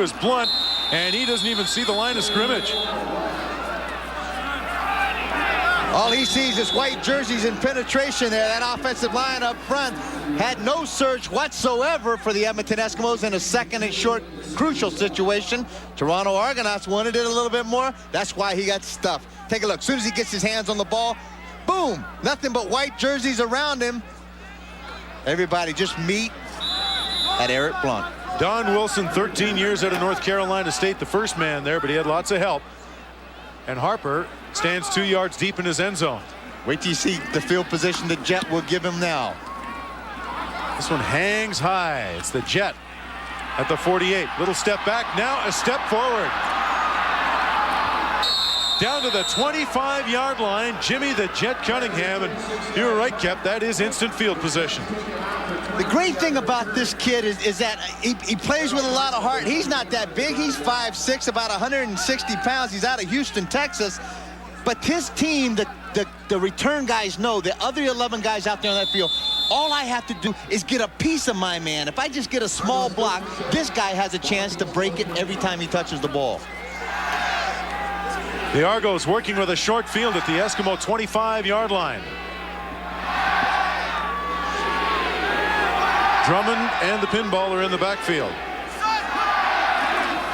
his blunt, and he doesn't even see the line of scrimmage. All he sees is white jerseys and penetration there. That offensive line up front had no search whatsoever for the Edmonton Eskimos in a second and short crucial situation. Toronto Argonauts wanted it a little bit more. That's why he got stuffed. Take a look. As soon as he gets his hands on the ball, boom, nothing but white jerseys around him. Everybody just meet at Eric Blunt. Don Wilson, 13 years out of North Carolina State, the first man there, but he had lots of help. And Harper stands 2 yards deep in his end zone. Wait till you see the field position the Jet will give him now. This one hangs high. It's the Jet at the 48. Little step back, now a step forward. Down to the 25-yard line, Jimmy the Jet Cunningham. And you were right, Kep, that is instant field position. The great thing about this kid is that he plays with a lot of heart. He's not that big. He's 5'6", about 160 pounds. He's out of Houston, Texas. But his team, the return guys know, the other 11 guys out there on that field, all I have to do is get a piece of my man. If I just get a small block, this guy has a chance to break it every time he touches the ball. The Argos working with a short field at the Eskimo 25-yard line. Drummond and the pinball are in the backfield.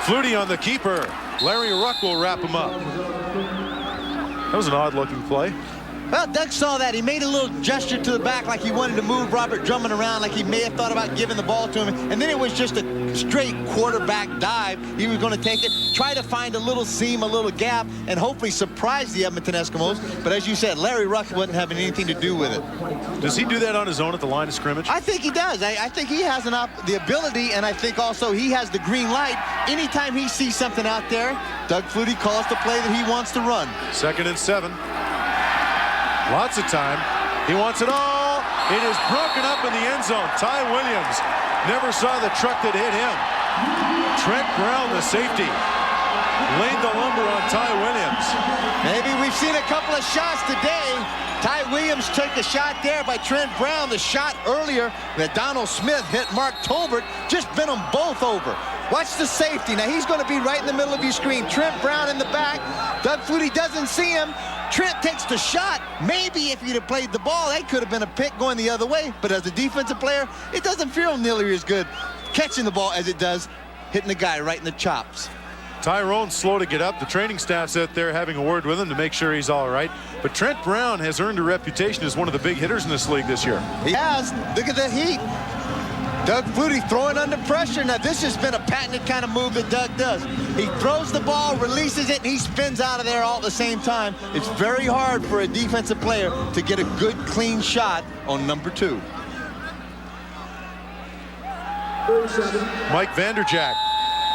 Flutie on the keeper. Larry Ruck will wrap him up. That was an odd-looking play. Well, Doug saw that. He made a little gesture to the back like he wanted to move Robert Drummond around, like he may have thought about giving the ball to him. And then it was just a straight quarterback dive. He was going to take it, try to find a little seam, a little gap, and hopefully surprise the Edmonton Eskimos. But as you said, Larry Ruck wasn't having anything to do with it. Does he do that on his own at the line of scrimmage? I think he does. I think he has the ability, and I think also he has the green light. Anytime he sees something out there, Doug Flutie calls the play that he wants to run. 2nd and 7. Lots of time. He wants it all. It is broken up in the end zone. Ty Williams never saw the truck that hit him. Trent Brown, the safety, laid the lumber on Ty Williams. Maybe we've seen a couple of shots today. Ty Williams took a shot there by Trent Brown. The shot earlier that Donald Smith hit Mark Tolbert just bent them both over. Watch the safety. Now he's going to be right in the middle of your screen. Trent Brown in the back. Doug Flutie doesn't see him. Trent takes the shot. Maybe if he'd have played the ball, that could have been a pick going the other way. But as a defensive player, it doesn't feel nearly as good catching the ball as it does hitting the guy right in the chops. Tyrone's slow to get up. The training staff's out there having a word with him to make sure he's all right. But Trent Brown has earned a reputation as one of the big hitters in this league this year. He has. Look at the heat. Doug Flutie throwing under pressure. Now, this has been a patented kind of move that Doug does. He throws the ball, releases it, and he spins out of there all at the same time. It's very hard for a defensive player to get a good, clean shot on number 2. Mike Vanderjack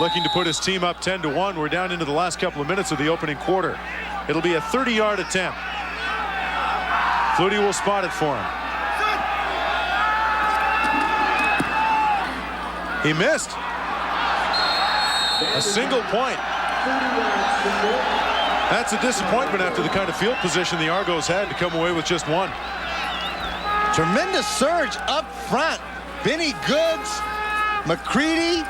looking to put his team up 10-1. We're down into the last couple of minutes of the opening quarter. It'll be a 30-yard attempt. Flutie will spot it for him. He missed. A single point. That's a disappointment after the kind of field position the Argos had to come away with just one. Tremendous surge up front. Benny Goods, McCready,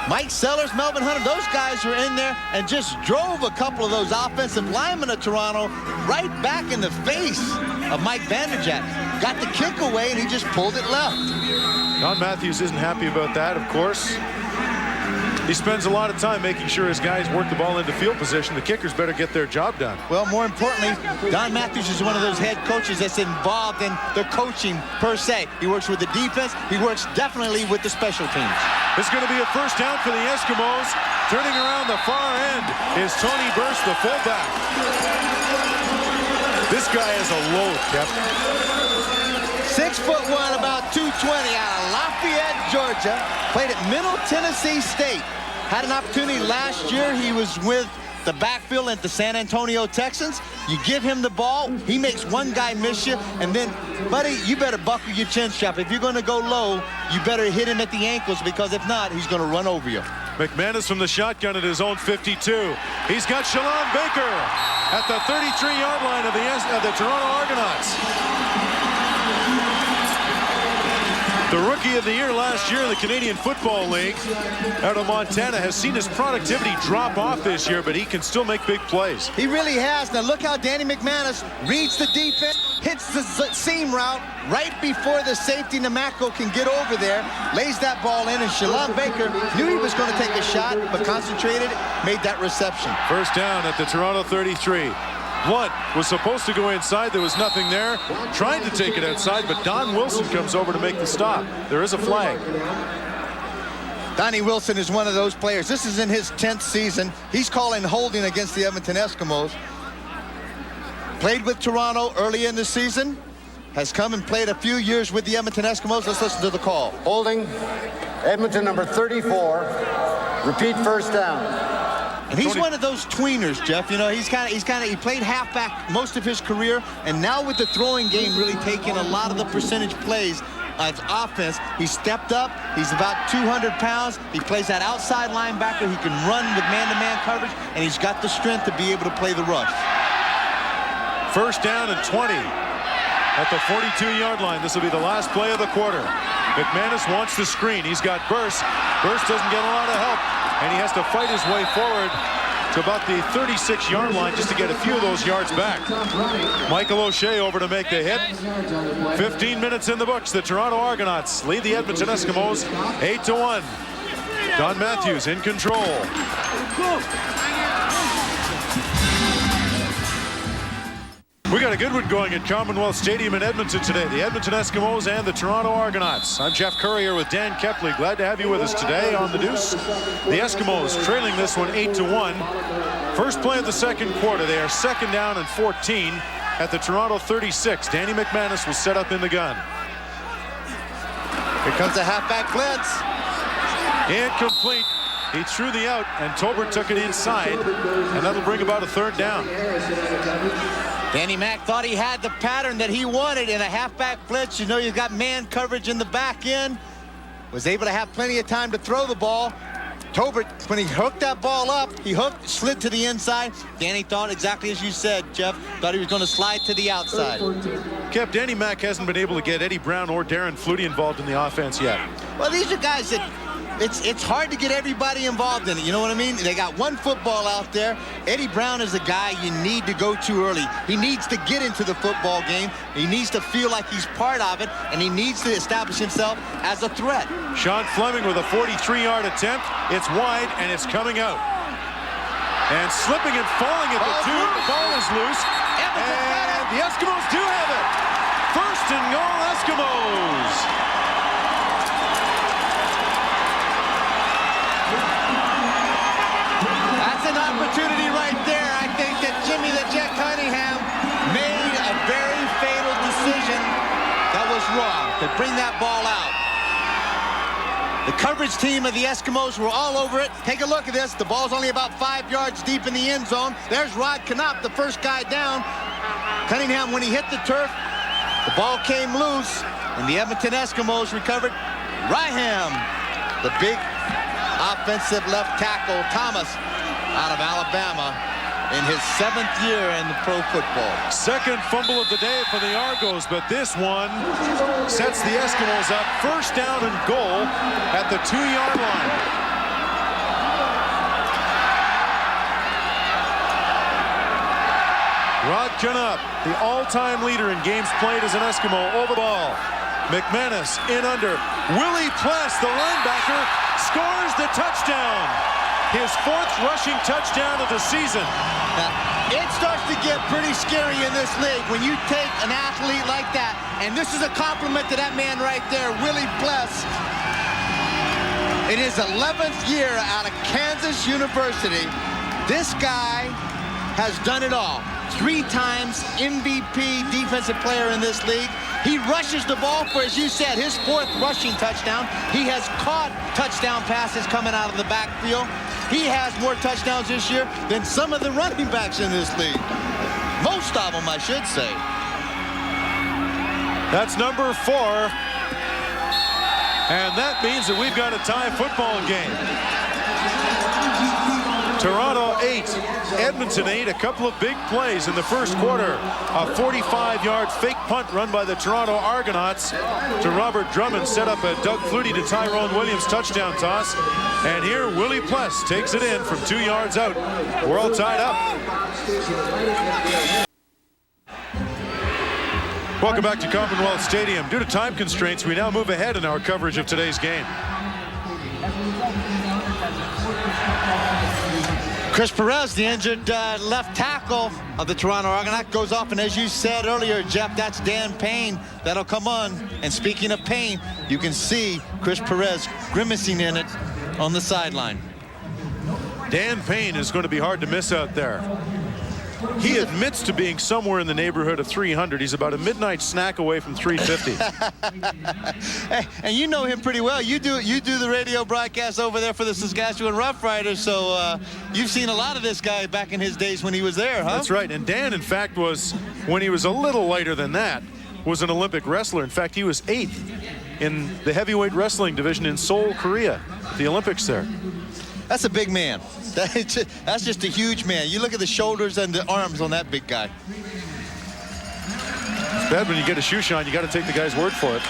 Mike Sellers, Melvin Hunter, those guys were in there and just drove a couple of those offensive linemen of Toronto right back in the face of Mike Vanderjack. Got the kick away and he just pulled it left. Don Matthews isn't happy about that, of course. He spends a lot of time making sure his guys work the ball into field position. The kickers better get their job done. Well, more importantly, Don Matthews is one of those head coaches that's involved in the coaching per se. He works with the defense. He works definitely with the special teams. It's going to be a first down for the Eskimos. Turning around the far end is Tony Burst, the fullback. This guy is a load, Kep. 6'1", about 220, out of Lafayette, Georgia. Played at Middle Tennessee State. Had an opportunity last year. He was with the backfield at the San Antonio Texans. You give him the ball, he makes one guy miss you, and then, buddy, you better buckle your chin strap. If you're going to go low, you better hit him at the ankles, because if not, he's going to run over you. McManus from the shotgun at his own 52. He's got Shalon Baker at the 33-yard line of the Toronto Argonauts. The The Rookie of the Year last year in the Canadian Football League out of Montana has seen his productivity drop off this year, but he can still make big plays. He really has. Now look how Danny McManus reads the defense, hits the seam route right before the safety Namako can get over there, lays that ball in, and Shalon Baker knew he was going to take a shot, but concentrated, made that reception. First down at the Toronto 33. Blunt was supposed to go inside. There was nothing there. Tried to take it outside, but Don Wilson comes over to make the stop. There is a flag. Donnie Wilson is one of those players. This is in his 10th season. He's calling holding against the Edmonton Eskimos. Played with Toronto early in the season. Has come and played a few years with the Edmonton Eskimos. Let's listen to the call. Holding, Edmonton number 34. Repeat first down. And he's one of those tweeners, Jeff. You know, he played halfback most of his career, and now with the throwing game really taking a lot of the percentage plays of offense, he stepped up. He's about 200 pounds. He plays that outside linebacker. He can run with man-to-man coverage, and he's got the strength to be able to play the rush. First down and 20 at the 42-yard line. This will be the last play of the quarter. McManus wants the screen. He's got Burst. Burst doesn't get a lot of help, and he has to fight his way forward to about the 36-yard line just to get a few of those yards back. Michael O'Shea over to make the hit. 15 minutes in the books. The Toronto Argonauts lead the Edmonton Eskimos 8-1. Don Matthews in control. We got a good one going at Commonwealth Stadium in Edmonton today. The Edmonton Eskimos and the Toronto Argonauts. I'm Jeff Currier with Dan Kepley. Glad to have you with us today on the Deuce. The Eskimos trailing this one 8-1. First play of the second quarter. They are second down and 14 at the Toronto 36. Danny McManus will set up in the gun. Here comes a halfback blitz. Incomplete. He threw the out, and Tolbert took it inside, and that'll bring about a third down. Danny Mac thought he had the pattern that he wanted in a halfback blitz. You know, you've got man coverage in the back end. Was able to have plenty of time to throw the ball. Tolbert, when he hooked that ball up, he hooked, slid to the inside. Danny thought exactly as you said, Jeff, thought he was going to slide to the outside. Kev, Danny Mac hasn't been able to get Eddie Brown or Darren Flutie involved in the offense yet. Well, these are guys that it's hard to get everybody involved in it. You know what I mean? They got one football out there. Eddie Brown is a guy you need to go to early. He needs to get into the football game. He needs to feel like he's part of it, and he needs to establish himself as a threat. Sean Fleming with a 43-yard attempt. It's wide, and it's coming out. And slipping and falling at the two. The ball is loose. And the Eskimos do have it. First and goal, Eskimos. An opportunity right there. I think that Jimmy the Jet Cunningham made a very fatal decision that was wrong to bring that ball out. The coverage team of the Eskimos were all over it. Take a look at this. The ball's only about 5 yards deep in the end zone. There's Rod Knopp, the first guy down. Cunningham, when he hit the turf, the ball came loose, and the Edmonton Eskimos recovered. Ryham, the big offensive left tackle, Thomas, out of Alabama in his 7th year in the pro football. Second fumble of the day for the Argos, but this one sets the Eskimos up. First down and goal at the 2-yard line. Rod Knopp, the all-time leader in games played as an Eskimo, over the ball. McManus in under. Willie Pless, the linebacker, scores the touchdown. His 4th rushing touchdown of the season. It starts to get pretty scary in this league when you take an athlete like that, and this is a compliment to that man right there, Willie Pless. In his 11th year out of Kansas University, this guy has done it all. 3 times MVP defensive player in this league. He rushes the ball for, as you said, his 4th rushing touchdown. He has caught touchdown passes coming out of the backfield. He has more touchdowns this year than some of the running backs in this league. Most of them, I should say. That's number 4. And that means that we've got a tie football game. Toronto 8, Edmonton 8. A couple of big plays in the first quarter. A 45-yard fake punt run by the Toronto Argonauts to Robert Drummond, set up a Doug Flutie to Tyrone Williams touchdown toss. And here Willie Pless takes it in from 2 yards out. We're all tied up. Welcome back to Commonwealth Stadium. Due to time constraints, we now move ahead in our coverage of today's game. Chris Perez, the injured left tackle of the Toronto Argonauts, goes off, and as you said earlier, Jeff, that's Dan Payne that'll come on. And speaking of Payne, you can see Chris Perez grimacing in it on the sideline. Dan Payne is going to be hard to miss out there. He admits to being somewhere in the neighborhood of 300. He's about a midnight snack away from 350. Hey, and you know him pretty well. You do the radio broadcast over there for the Saskatchewan Roughriders, so you've seen a lot of this guy back in his days when he was there, huh? That's right. And Dan, in fact, was, when he was a little lighter than that, was an Olympic wrestler. In fact, he was 8th in the heavyweight wrestling division in Seoul, Korea, at the Olympics there. That's a big man. That's just a huge man. You look at the shoulders and the arms on that big guy. It's bad when you get a shoe shine. You got to take the guy's word for it.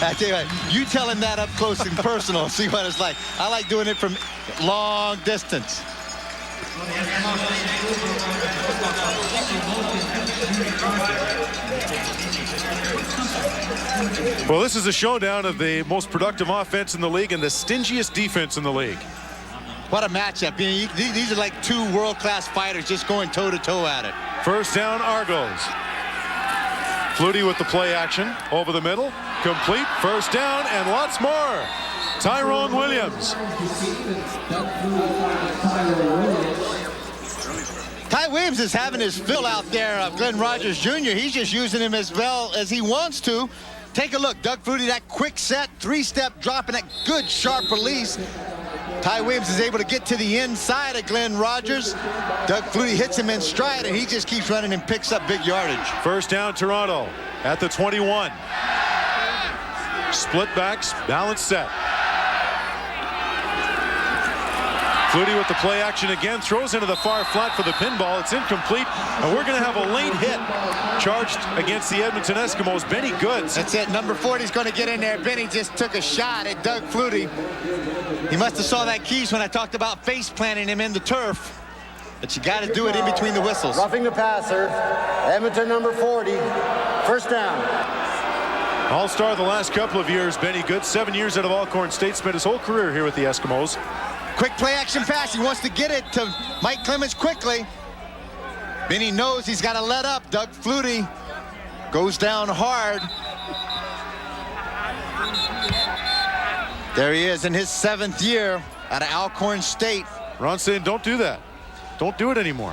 I tell you what, you tell him that up close and personal. See what it's like. I like doing it from long distance. Well, this is a showdown of the most productive offense in the league and the stingiest defense in the league. What a matchup. These are like two world-class fighters just going toe-to-toe at it. First down, Argos. Flutie with the play action over the middle. Complete. First down and lots more. Tyrone Williams. Ty Williams is having his fill out there of Glenn Rogers Jr. He's just using him as well as he wants to. Take a look. Doug Flutie, that quick set, 3-step drop, and that good sharp release. Ty Williams is able to get to the inside of Glenn Rogers. Doug Flutie hits him in stride, and he just keeps running and picks up big yardage. First down, Toronto at the 21. Split backs, balance set. Flutie with the play action again, throws into the far flat for the pinball. It's incomplete, and we're going to have a late hit charged against the Edmonton Eskimos. Benny Goods. That's it. Number 40 is going to get in there. Benny just took a shot at Doug Flutie. He must have saw that Keys when I talked about face planting him in the turf. But you got to do it in between the whistles. Roughing the passer, Edmonton number 40, first down. All-star the last couple of years, Benny Goods. 7 years out of Alcorn State, spent his whole career here with the Eskimos. Quick play action pass. He wants to get it to Mike Clemens quickly. Benny knows he's got to let up. Doug Flutie goes down hard. There he is in his 7th year out of Alcorn State. Ron's saying, don't do that. Don't do it anymore.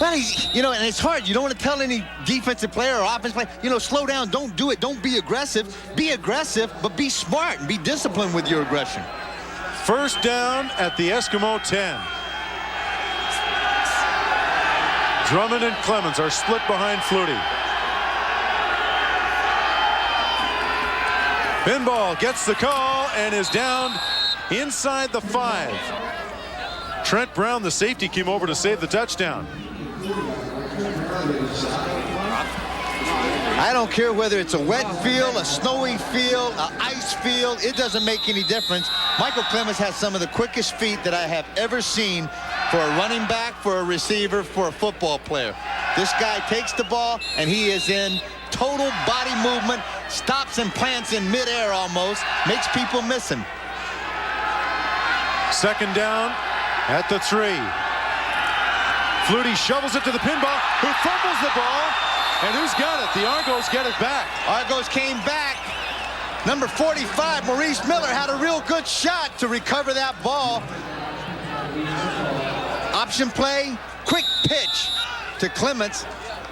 But he's, you know, and it's hard. You don't want to tell any defensive player or offensive player, you know, slow down, don't do it, don't be aggressive. Be aggressive, but be smart and be disciplined with your aggression. First down at the Eskimo 10. Drummond and Clemens are split behind Flutie. Pinball gets the call and is down inside the 5. Trent Brown, the safety, came over to save the touchdown. I don't care whether it's a wet field, a snowy field, an ice field. It doesn't make any difference. Michael Clemens has some of the quickest feet that I have ever seen for a running back, for a receiver, for a football player. This guy takes the ball, and he is in total body movement, stops and plants in midair almost, makes people miss him. Second down at the 3. Flutie shovels it to the pinball, who fumbles the ball. And who's got it? The Argos get it back. Argos came back. Number 45, Maurice Miller, had a real good shot to recover that ball. Option play, quick pitch to Clements.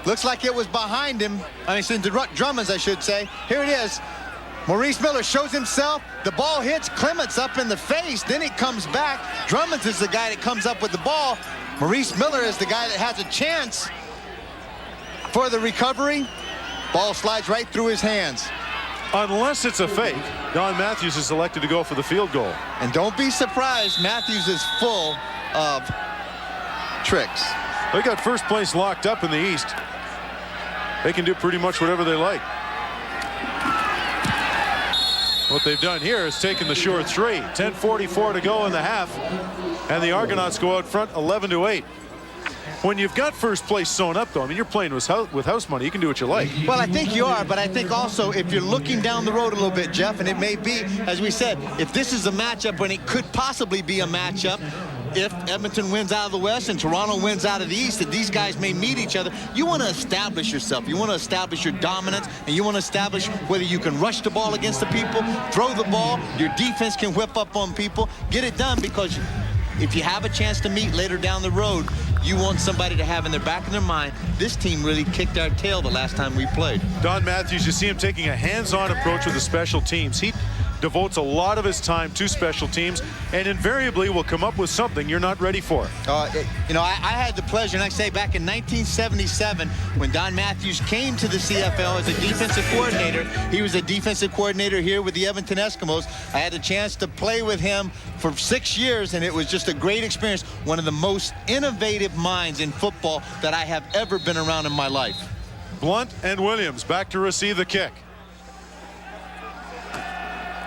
Looks like it was behind him. I mean, Drummond's, I should say. Here it is. Maurice Miller shows himself. The ball hits Clements up in the face. Then it comes back. Drummond is the guy that comes up with the ball. Maurice Miller is the guy that has a chance for the recovery. Ball slides right through his hands. Unless it's a fake, Don Matthews is selected to go for the field goal. And don't be surprised, Matthews is full of tricks. They got first place locked up in the East. They can do pretty much whatever they like. What they've done here is taken the sure three. 10:44 to go in the half, and the Argonauts go out front 11-8. When you've got first place sewn up, though, I mean, you're playing with house money. You can do what you like. Well, I think you are, but I think also if you're looking down the road a little bit, Jeff, and it may be, as we said, if this is a matchup when it could possibly be a matchup, if Edmonton wins out of the West and Toronto wins out of the East, that these guys may meet each other, you want to establish yourself. You want to establish your dominance, and you want to establish whether you can rush the ball against the people, throw the ball, your defense can whip up on people. Get it done, because if you have a chance to meet later down the road, you want somebody to have in their back of their mind, this team really kicked our tail the last time we played. Don Matthews, you see him taking a hands-on approach with the special teams. He devotes a lot of his time to special teams and invariably will come up with something you're not ready for. You know, I had the pleasure, and I say back in 1977, when Don Matthews came to the CFL as a defensive coordinator, he was a defensive coordinator here with the Edmonton Eskimos. I had the chance to play with him for 6 years, and it was just a great experience. One of the most innovative minds in football that I have ever been around in my life. Blunt and Williams back to receive the kick.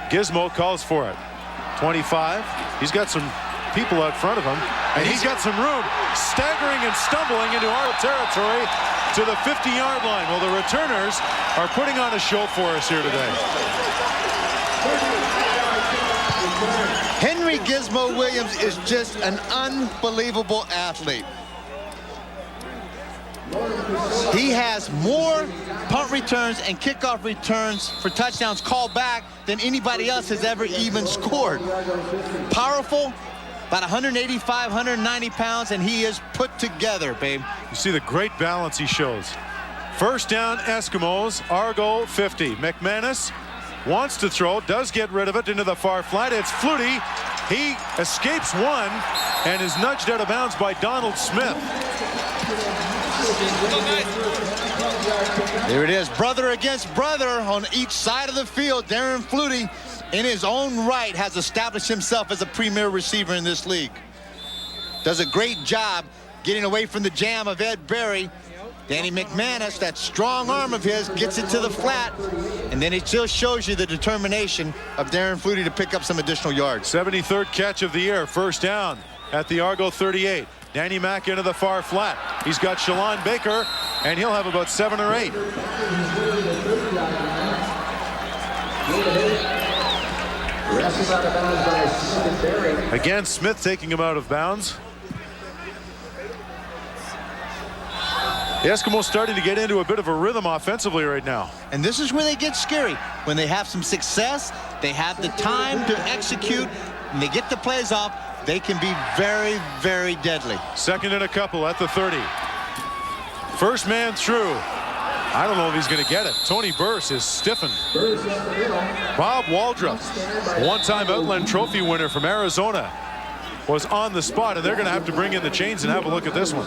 Gizmo calls for it. 25. He's got some people out front of him, and he's got some room, staggering and stumbling into our territory to the 50-yard line. Well, the returners are putting on a show for us here today. Henry Gizmo Williams is just an unbelievable athlete. He has more punt returns and kickoff returns for touchdowns called back than anybody else has ever even scored. Powerful, about 185, 190 pounds, and he is put together, babe. You see the great balance he shows. First down, Eskimos, Argo 50. McManus wants to throw, does get rid of it into the far flat. It's Flutie. He escapes one and is nudged out of bounds by Donald Smith. There it is, brother against brother on each side of the field. Darren Flutie, in his own right, has established himself as a premier receiver in this league. Does a great job getting away from the jam of Ed Berry. Danny McManus, that strong arm of his, gets it to the flat, and then it just shows you the determination of Darren Flutie to pick up some additional yards. 73rd catch of the year, first down at the Argo 38. Danny Mack into the far flat. He's got Shalon Baker, and he'll have about 7 or 8. Again, Smith taking him out of bounds. The Eskimos starting to get into a bit of a rhythm offensively right now. And this is where they get scary. When they have some success, they have the time to execute, and they get the plays off, they can be very, very deadly. Second and a couple at the 30. First man through. I don't know if he's going to get it. Tony Burse is stiffened. Bob Waldrop, one-time Outland Trophy winner from Arizona, was on the spot, and they're going to have to bring in the chains and have a look at this one.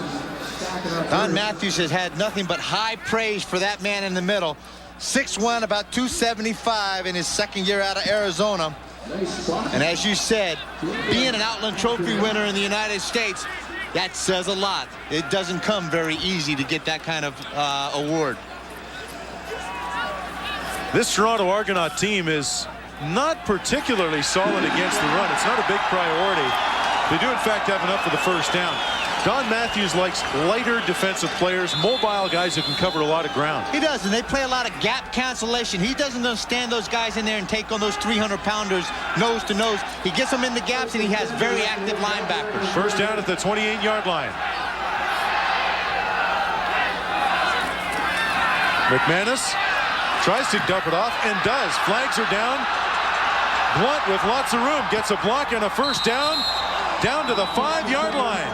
Don Matthews has had nothing but high praise for that man in the middle. 6'1", about 275 in his second year out of Arizona. And as you said, being an Outland Trophy winner in the United States, that says a lot. It doesn't come very easy to get that kind of award. This Toronto Argonaut team is not particularly solid against the run. It's not a big priority. They do, in fact, have enough for the first down. Don Matthews likes lighter defensive players, mobile guys who can cover a lot of ground. He does, and they play a lot of gap cancellation. He doesn't stand those guys in there and take on those 300-pounders nose to nose. He gets them in the gaps, and he has very active linebackers. First down at the 28-yard line. McManus tries to dump it off and does. Flags are down. Blunt with lots of room gets a block and a first down to the 5-yard line.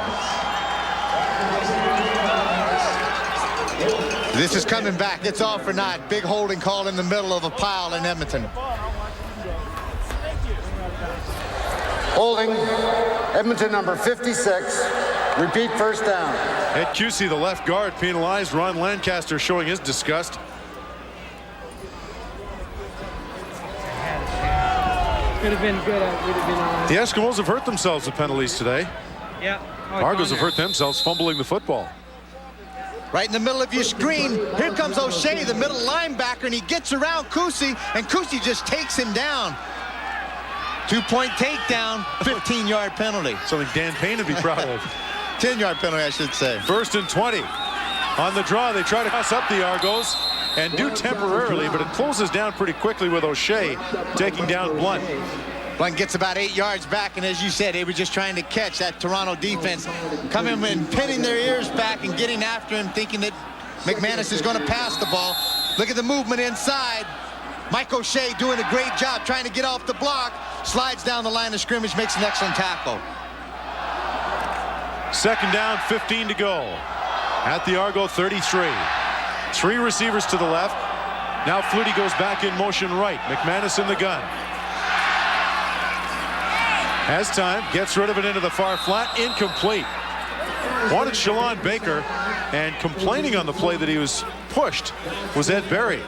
This is coming back. It's all for naught. Big holding call in the middle of a pile in Edmonton. Holding, Edmonton number 56. Repeat first down. Ed Cusey, the left guard, penalized. Ron Lancaster showing his disgust. Could have been good. Would have been The Eskimos have hurt themselves with penalties today. Yeah. Argos have hurt themselves fumbling the football. Right in the middle of your screen, here comes O'Shea, the middle linebacker, and he gets around Kusi, and Kusi just takes him down. 2-point takedown, 15-yard penalty. Something Dan Payne would be proud of. 10-yard penalty, I should say. 1st and 20. On the draw, they try to pass up the Argos and do temporarily, but it closes down pretty quickly with O'Shea taking down Blunt. Blunt gets about 8 yards back, and as you said, they were just trying to catch that Toronto defense, coming and pinning their ears back and getting after him, thinking that McManus is going to pass the ball. Look at the movement inside. Mike O'Shea doing a great job trying to get off the block, slides down the line of scrimmage, makes an excellent tackle. 2nd down, 15 to go. At the Argo 33. 3 receivers to the left. Now Flutie goes back in motion right. McManus in the gun. Has time, gets rid of it into the far flat, incomplete. Wanted Shalon Baker, and complaining on the play that he was pushed was Ed Berry.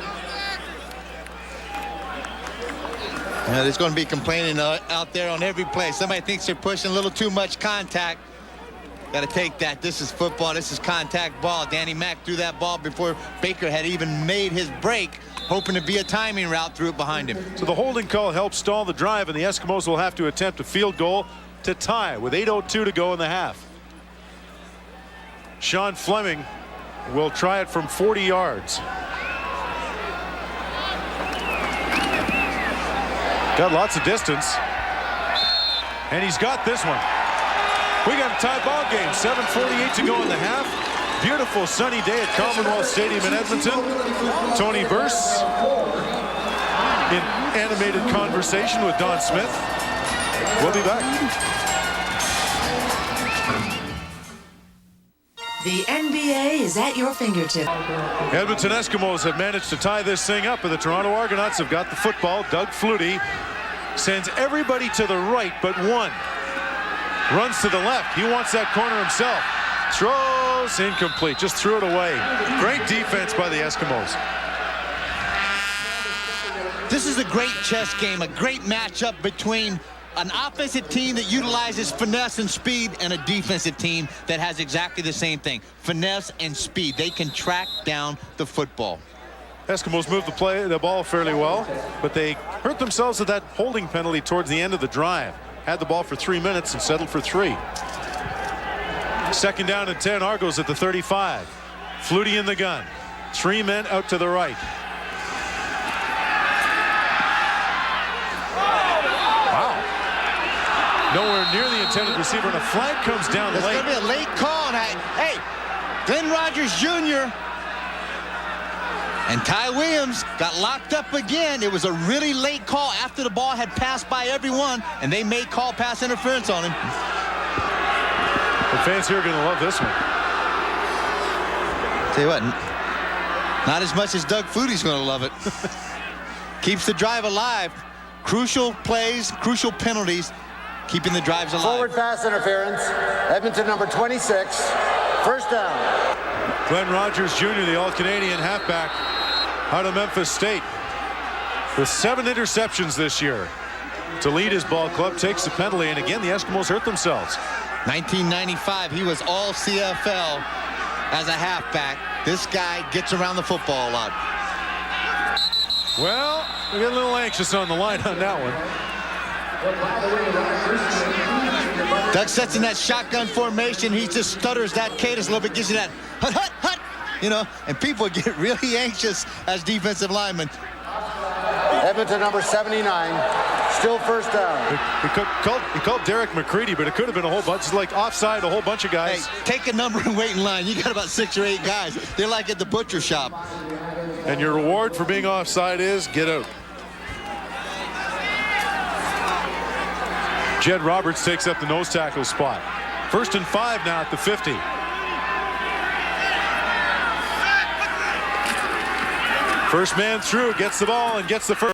Yeah, there's going to be complaining out there on every play. Somebody thinks they're pushing a little too much contact. Got to take that. This is football. This is contact ball. Danny Mack threw that ball before Baker had even made his break, hoping to be a timing route, threw it behind him. So the holding call helps stall the drive, and the Eskimos will have to attempt a field goal to tie with 8:02 to go in the half. Sean Fleming will try it from 40 yards. Got lots of distance, and he's got this one. We got a tie ball game. 7:48 to go in the half. Beautiful sunny day at Commonwealth Stadium in Edmonton. Tony Burse in animated conversation with Don Smith. We'll be back. The NBA is at your fingertips. Edmonton Eskimos have managed to tie this thing up, and the Toronto Argonauts have got the football. Doug Flutie sends everybody to the right but one. Runs to the left. He wants that corner himself. Throws incomplete. Just threw it away. Great defense by the Eskimos. This is a great chess game, a great matchup between an offensive team that utilizes finesse and speed and a defensive team that has exactly the same thing, finesse and speed. They can track down the football. Eskimos moved the ball fairly well, but they hurt themselves with that holding penalty towards the end of the drive. Had the ball for 3 minutes and settled for 3. 2nd down and 10, Argos at the 35. Flutie in the gun. 3 men out to the right. Wow. Nowhere near the intended receiver, and a flag comes down late. It's going to be a late call. Hey, Glenn Rogers Jr. and Ty Williams got locked up again. It was a really late call after the ball had passed by everyone, and they may call pass interference on him. The fans here are going to love this one. Tell you what, not as much as Doug Flutie's going to love it. Keeps the drive alive. Crucial plays, crucial penalties, keeping the drives alive. Forward pass interference. Edmonton number 26. 1st down. Glenn Rogers Jr., the All-Canadian halfback out of Memphis State, with 7 interceptions this year. To lead his ball club, takes the penalty, and again, the Eskimos hurt themselves. 1995, he was all CFL as a halfback. This guy gets around the football a lot. Well, we get a little anxious on the line on that one. Doug sets in that shotgun formation. He just stutters that cadence a little bit, gives you that hut, hut, hut, you know, and people get really anxious as defensive linemen. Edmonton number 79. Still 1st down. He called Derek McCready, but it could have been a whole bunch, like offside, a whole bunch of guys. Hey, take a number and wait in line. You got about 6 or 8 guys. They're like at the butcher shop. And your reward for being offside is get out. Jed Roberts takes up the nose tackle spot. 1st and 5 now at the 50. First man through, gets the ball and gets the first.